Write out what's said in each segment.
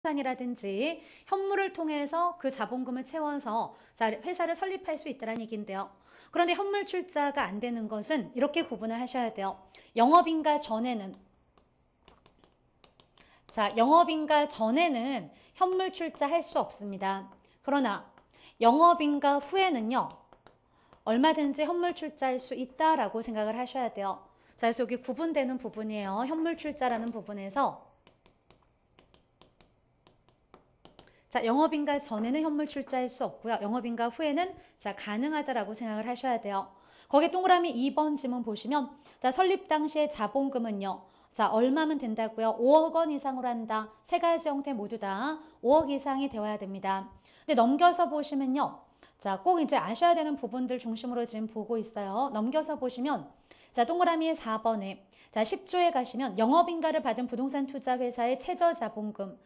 부동산이라든지 현물을 통해서 그 자본금을 채워서 회사를 설립할 수 있다는 얘기인데요. 그런데 현물 출자가 안 되는 것은 이렇게 구분을 하셔야 돼요. 영업인가 전에는 영업인가 전에는 현물 출자할 수 없습니다. 그러나 영업인가 후에는요. 얼마든지 현물 출자할 수 있다라고 생각을 하셔야 돼요. 자, 그래서 여기 구분되는 부분이에요. 현물 출자라는 부분에서 영업인가 전에는 현물 출자할 수 없고요. 영업인가 후에는 가능하다라고 생각을 하셔야 돼요. 거기 동그라미 2번 지문 보시면 설립 당시의 자본금은요. 얼마면 된다고요? 5억 원 이상으로 한다. 세 가지 형태 모두 다 5억 이상이 되어야 됩니다. 근데 넘겨서 보시면요. 꼭 이제 아셔야 되는 부분들 중심으로 지금 보고 있어요. 넘겨서 보시면 동그라미 4번에 10조에 가시면 영업인가를 받은 부동산 투자 회사의 최저 자본금.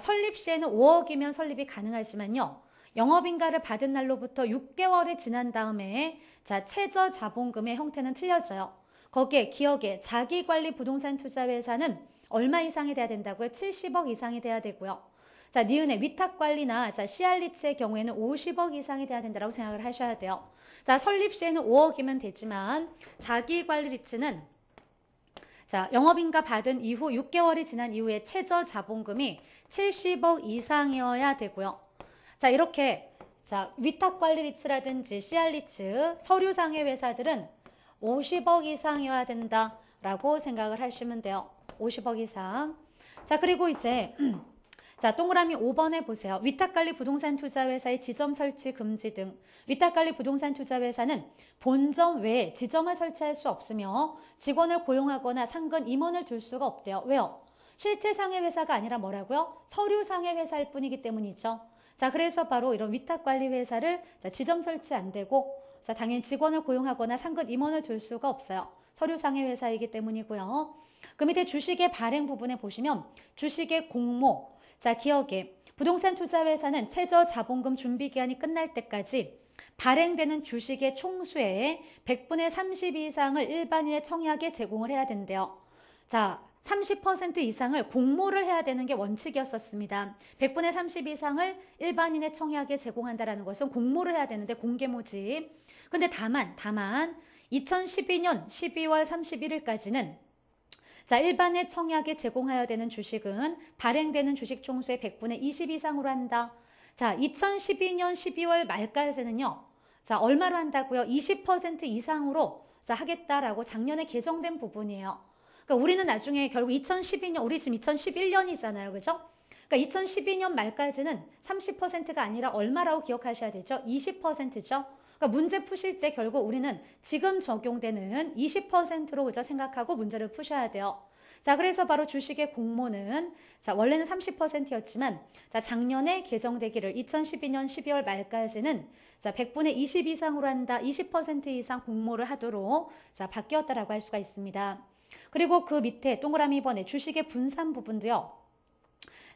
설립 시에는 5억이면 설립이 가능하지만요. 영업인가를 받은 날로부터 6개월이 지난 다음에 최저 자본금의 형태는 틀려져요. 거기에 기억에 자기관리 부동산 투자 회사는 얼마 이상이 돼야 된다고요? 70억 이상이 돼야 되고요. 니은의 위탁관리나 시알리츠의 경우에는 50억 이상이 돼야 된다고 생각을 하셔야 돼요. 설립 시에는 5억이면 되지만 자기관리 리츠는 영업인가 받은 이후 6개월이 지난 이후에 최저 자본금이 70억 이상이어야 되고요. 이렇게 위탁관리 리츠라든지 시알리츠, 서류상의 회사들은 50억 이상이어야 된다라고 생각을 하시면 돼요. 50억 이상. 그리고 이제 동그라미 5번에 보세요. 위탁관리 부동산 투자회사의 지점 설치 금지 등. 위탁관리 부동산 투자회사는 본점 외에 지점을 설치할 수 없으며 직원을 고용하거나 상근 임원을 둘 수가 없대요. 왜요? 실체상의 회사가 아니라 뭐라고요? 서류상의 회사일 뿐이기 때문이죠. 그래서 바로 이런 위탁관리 회사를 지점 설치 안 되고 당연히 직원을 고용하거나 상근 임원을 둘 수가 없어요. 서류상의 회사이기 때문이고요. 그 밑에 주식의 발행 부분에 보시면 주식의 공모. 기억에 부동산 투자회사는 최저 자본금 준비 기한이 끝날 때까지 발행되는 주식의 총수의 100분의 30 이상을 일반인의 청약에 제공을 해야 된대요. 30% 이상을 공모를 해야 되는 게 원칙이었었습니다. 100분의 30 이상을 일반인의 청약에 제공한다는 것은 공모를 해야 되는데 공개 모집. 근데 다만 2012년 12월 31일까지는 일반의 청약에 제공하여야 되는 주식은 발행되는 주식 총수의 100분의 20 이상으로 한다. 2012년 12월 말까지는요. 얼마로 한다고요? 20% 이상으로 하겠다라고 작년에 개정된 부분이에요. 그러니까 우리는 나중에 결국 2012년, 우리 지금 2011년이잖아요. 그죠? 그러니까 2012년 말까지는 30%가 아니라 얼마라고 기억하셔야 되죠? 20%죠? 그러니까 문제 푸실 때 결국 우리는 지금 적용되는 20%로 생각하고 문제를 푸셔야 돼요. 그래서 바로 주식의 공모는 원래는 30%였지만 작년에 개정되기를 2012년 12월 말까지는 100분의 20 이상으로 한다. 20% 이상 공모를 하도록 바뀌었다라고 할 수가 있습니다. 그리고 그 밑에 동그라미 2번에 주식의 분산 부분도요.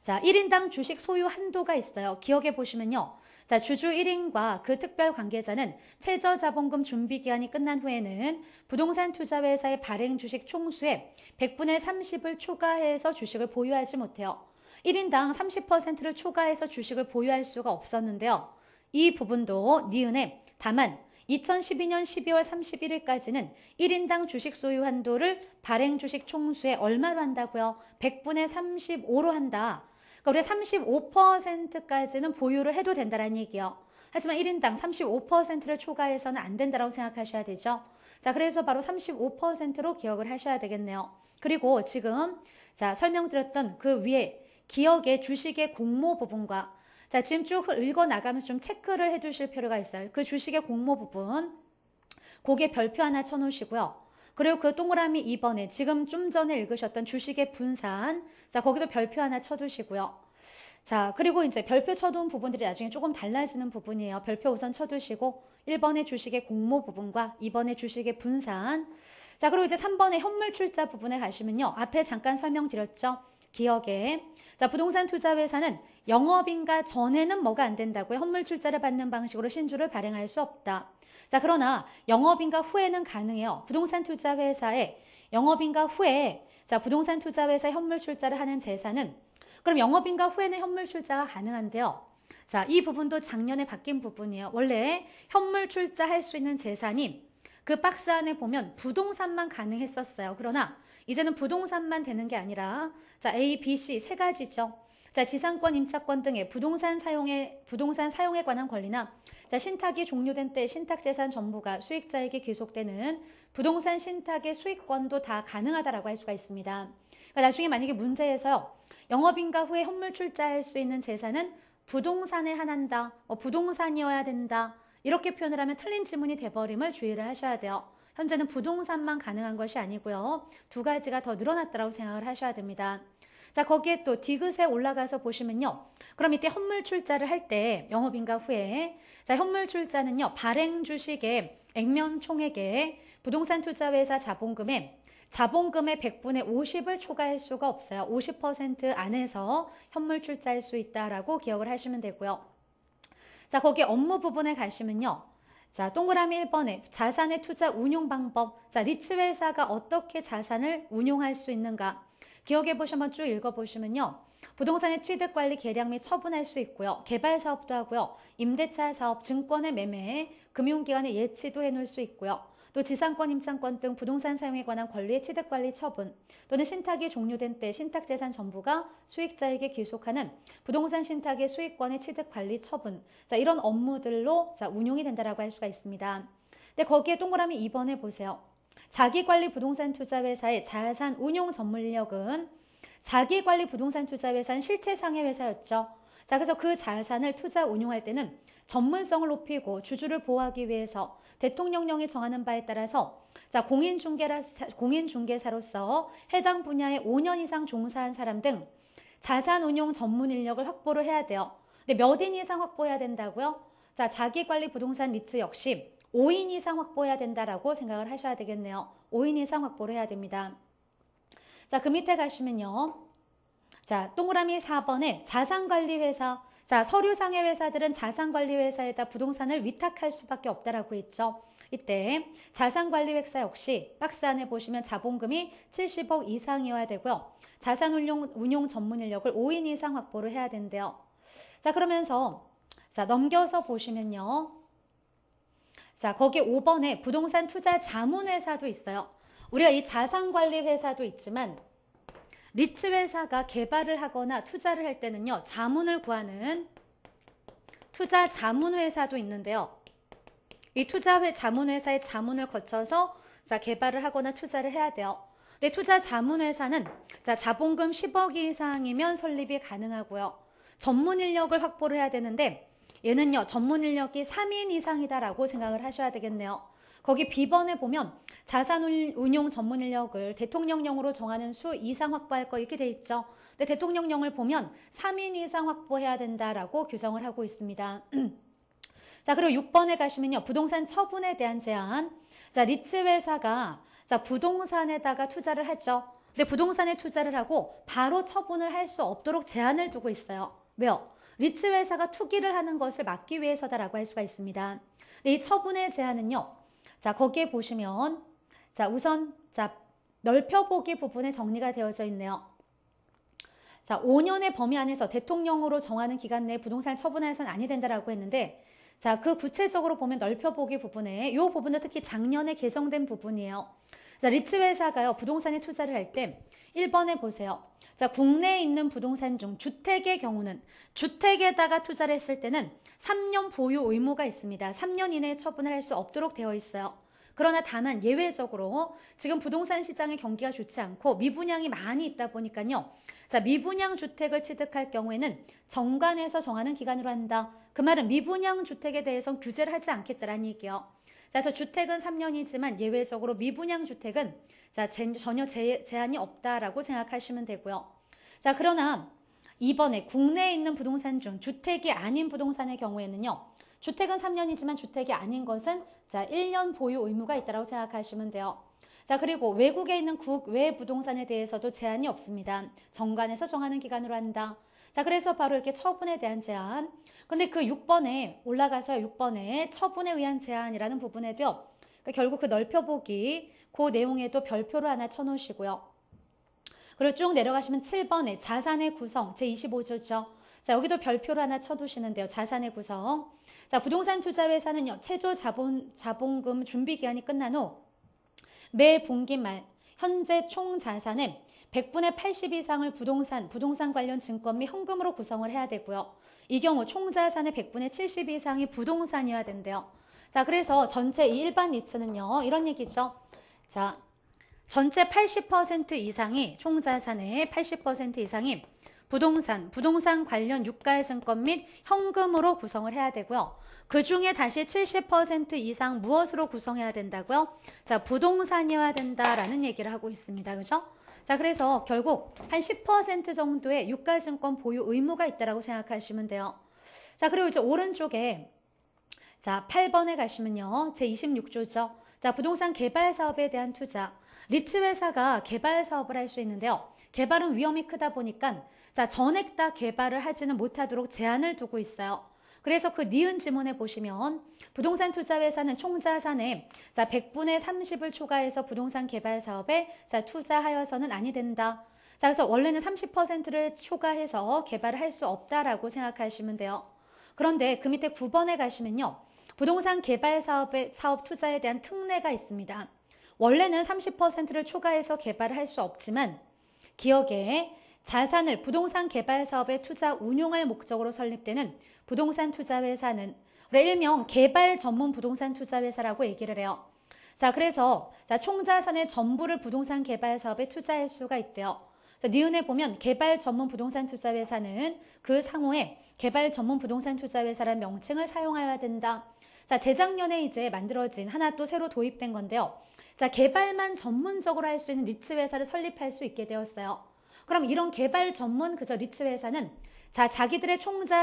1인당 주식 소유 한도가 있어요. 기억해 보시면요. 주주 1인과 그 특별 관계자는 최저 자본금 준비 기한이 끝난 후에는 부동산 투자회사의 발행 주식 총수의 100분의 30을 초과해서 주식을 보유하지 못해요. 1인당 30%를 초과해서 주식을 보유할 수가 없었는데요. 이 부분도 니은에 다만 2012년 12월 31일까지는 1인당 주식 소유 한도를 발행 주식 총수의 얼마로 한다고요? 100분의 35로 한다. 그러니까 우리가 35%까지는 보유를 해도 된다는 얘기예요. 하지만 1인당 35%를 초과해서는 안 된다고 생각하셔야 되죠. 그래서 바로 35%로 기억을 하셔야 되겠네요. 그리고 지금 설명드렸던 그 위에 기억의 주식의 공모 부분과 지금 쭉 읽어나가면서 좀 체크를 해두실 필요가 있어요. 그 주식의 공모 부분, 거기에 별표 하나 쳐놓으시고요. 그리고 그 동그라미 2번에 지금 좀 전에 읽으셨던 주식의 분산, 거기도 별표 하나 쳐두시고요. 그리고 이제 별표 쳐둔 부분들이 나중에 조금 달라지는 부분이에요. 별표 우선 쳐두시고 1번의 주식의 공모 부분과 2번의 주식의 분산. 그리고 이제 3번의 현물 출자 부분에 가시면요. 앞에 잠깐 설명드렸죠. 기억에 부동산 투자회사는 영업인가 전에는 뭐가 안 된다고요? 현물 출자를 받는 방식으로 신주를 발행할 수 없다. 그러나 영업인가 후에는 가능해요. 부동산 투자회사의 영업인가 후에 부동산 투자회사 현물 출자를 하는 재산은 그럼 영업인가 후에는 현물 출자가 가능한데요. 자, 이 부분도 작년에 바뀐 부분이에요. 원래 현물 출자할 수 있는 재산이 그 박스 안에 보면 부동산만 가능했었어요. 그러나 이제는 부동산만 되는 게 아니라 자, A, B, C 세 가지죠. 자, 지상권, 임차권 등의 부동산 사용에 관한 권리나 자, 신탁이 종료된 때 신탁재산 전부가 수익자에게 귀속되는 부동산 신탁의 수익권도 다 가능하다라고 할 수가 있습니다. 그러니까 나중에 만약에 문제에서요. 영업인가 후에 현물 출자할 수 있는 재산은 부동산에 한한다, 부동산이어야 된다 이렇게 표현을 하면 틀린 지문이 돼버림을 주의를 하셔야 돼요. 현재는 부동산만 가능한 것이 아니고요. 두 가지가 더 늘어났다고 생각을 하셔야 됩니다. 자, 거기에 또 디귿에 올라가서 보시면요. 그럼 이때 현물 출자를 할 때 영업인가 후에 자, 현물 출자는요. 발행 주식의 액면 총액에 부동산 투자회사 자본금의 100분의 50을 초과할 수가 없어요. 50% 안에서 현물 출자할 수 있다라고 기억을 하시면 되고요. 자, 거기 업무 부분에 가시면요. 자, 동그라미 1번에 자산의 투자 운용 방법. 자, 리츠 회사가 어떻게 자산을 운용할 수 있는가. 기억해 보시면 쭉 읽어보시면요. 부동산의 취득, 관리, 계량 및 처분할 수 있고요. 개발 사업도 하고요. 임대차 사업, 증권의 매매, 금융기관의 예치도 해놓을 수 있고요. 또 지상권, 임차권 등 부동산 사용에 관한 권리의 취득, 관리, 처분 또는 신탁이 종료된 때 신탁재산 전부가 수익자에게 귀속하는 부동산 신탁의 수익권의 취득, 관리, 처분 자, 이런 업무들로 자, 운용이 된다라고 할 수가 있습니다. 근데 거기에 동그라미 2번에 보세요. 자기관리 부동산 투자회사의 자산 운용 전문 인력은 자기관리 부동산 투자회사는 실체상의 회사였죠. 자, 그래서 그 자산을 투자 운용할 때는 전문성을 높이고 주주를 보호하기 위해서 대통령령이 정하는 바에 따라서 자, 공인중개사로서 해당 분야에 5년 이상 종사한 사람 등 자산 운용 전문 인력을 확보를 해야 돼요. 근데 몇 인 이상 확보해야 된다고요? 자, 자기관리 부동산 리츠 역시 5인 이상 확보해야 된다라고 생각을 하셔야 되겠네요. 5인 이상 확보를 해야 됩니다. 자, 그 밑에 가시면요. 자, 동그라미 4번에 자산관리회사. 자, 서류상의 회사들은 자산관리회사에다 부동산을 위탁할 수밖에 없다라고 했죠. 이때 자산관리회사 역시 박스 안에 보시면 자본금이 70억 이상이어야 되고요. 자산운용 전문 인력을 5인 이상 확보를 해야 된대요. 자, 그러면서 자, 넘겨서 보시면요. 자, 거기 5번에 부동산 투자 자문회사도 있어요. 우리가 이 자산관리회사도 있지만 리츠 회사가 개발을 하거나 투자를 할 때는요. 자문을 구하는 투자 자문회사도 있는데요. 이 자문회사의 자문을 거쳐서 자, 개발을 하거나 투자를 해야 돼요. 근데 투자 자문회사는 자, 자본금 10억 이상이면 설립이 가능하고요. 전문 인력을 확보를 해야 되는데 얘는요. 전문 인력이 3인 이상이다라고 생각을 하셔야 되겠네요. 거기 B번에 보면 자산운용 전문 인력을 대통령령으로 정하는 수 이상 확보할 거 이렇게 돼 있죠. 근데 대통령령을 보면 3인 이상 확보해야 된다라고 규정을 하고 있습니다. 자, 그리고 6번에 가시면요. 부동산 처분에 대한 제한. 자, 리츠 회사가 자, 부동산에다가 투자를 하죠. 근데 부동산에 투자를 하고 바로 처분을 할 수 없도록 제한을 두고 있어요. 왜요? 리츠 회사가 투기를 하는 것을 막기 위해서다라고 할 수가 있습니다. 근데 이 처분의 제한은요. 자, 거기에 보시면 자, 우선 자, 넓혀보기 부분에 정리가 되어져 있네요. 자, 5년의 범위 안에서 대통령으로 정하는 기간 내에 부동산을 처분해서는 아니 된다라고 했는데 자, 그 구체적으로 보면 넓혀보기 부분에 이 부분은 특히 작년에 개정된 부분이에요. 자, 리츠 회사가요. 부동산에 투자를 할 때 1번에 보세요. 자, 국내에 있는 부동산 중 주택의 경우는 주택에다가 투자를 했을 때는 3년 보유 의무가 있습니다. 3년 이내에 처분을 할 수 없도록 되어 있어요. 그러나 다만 예외적으로 지금 부동산 시장의 경기가 좋지 않고 미분양이 많이 있다 보니까요. 자, 미분양 주택을 취득할 경우에는 정관에서 정하는 기간으로 한다. 그 말은 미분양 주택에 대해서는 규제를 하지 않겠다라는 얘기예요. 자, 그래서 주택은 3년이지만 예외적으로 미분양 주택은 자, 전혀 제한이 없다라고 생각하시면 되고요. 자, 그러나 이번에 국내에 있는 부동산 중 주택이 아닌 부동산의 경우에는요. 주택은 3년이지만 주택이 아닌 것은 자, 1년 보유 의무가 있다고 생각하시면 돼요. 자, 그리고 외국에 있는 국외 부동산에 대해서도 제한이 없습니다. 정관에서 정하는 기간으로 한다. 자, 그래서 바로 이렇게 처분에 대한 제한. 근데 그 6번에 올라가서 6번에 처분에 의한 제한이라는 부분에도요. 그러니까 결국 그 넓혀보기 그 내용에도 별표를 하나 쳐놓으시고요. 그리고 쭉 내려가시면 7번에 자산의 구성 제25조죠. 자, 여기도 별표를 하나 쳐두시는데요. 자산의 구성. 자, 부동산 투자회사는요. 최저 자본금 준비 기간이 끝난 후 매 분기 말 현재 총 자산의 100분의 80 이상을 부동산 관련 증권 및 현금으로 구성을 해야 되고요. 이 경우 총 자산의 100분의 70 이상이 부동산이어야 된대요. 자, 그래서 전체 이 일반 니츠는요. 이런 얘기죠. 자, 전체 80% 이상이 총 자산의 80% 이상이 부동산 관련 유가 증권 및 현금으로 구성을 해야 되고요. 그 중에 다시 70% 이상 무엇으로 구성해야 된다고요? 자, 부동산이어야 된다라는 얘기를 하고 있습니다. 그죠? 자, 그래서 결국 한 10% 정도의 유가 증권 보유 의무가 있다라고 생각하시면 돼요. 자, 그리고 이제 오른쪽에 자, 8번에 가시면요. 제26조죠. 자, 부동산 개발 사업에 대한 투자. 리츠 회사가 개발 사업을 할 수 있는데요. 개발은 위험이 크다 보니까 자, 전액 다 개발을 하지는 못하도록 제한을 두고 있어요. 그래서 그 니은 지문에 보시면 부동산 투자 회사는 총 자산의 자, 100분의 30을 초과해서 부동산 개발 사업에 자, 투자하여서는 아니 된다. 자, 그래서 원래는 30%를 초과해서 개발을 할 수 없다라고 생각하시면 돼요. 그런데 그 밑에 9번에 가시면요. 부동산 개발 사업 투자에 대한 특례가 있습니다. 원래는 30%를 초과해서 개발을 할 수 없지만 기억에 자산을 부동산 개발 사업에 투자 운용할 목적으로 설립되는 부동산 투자 회사는 일명 개발 전문 부동산 투자 회사라고 얘기를 해요. 자, 그래서 총 자산의 전부를 부동산 개발 사업에 투자할 수가 있대요. 니은에 보면 개발 전문 부동산 투자 회사는 그 상호에 개발 전문 부동산 투자 회사라는 명칭을 사용해야 된다. 자, 재작년에 이제 만들어진 하나 또 새로 도입된 건데요. 자, 개발만 전문적으로 할 수 있는 리츠 회사를 설립할 수 있게 되었어요. 그럼 이런 개발 전문 그저 리츠 회사는 자, 자기들의 총자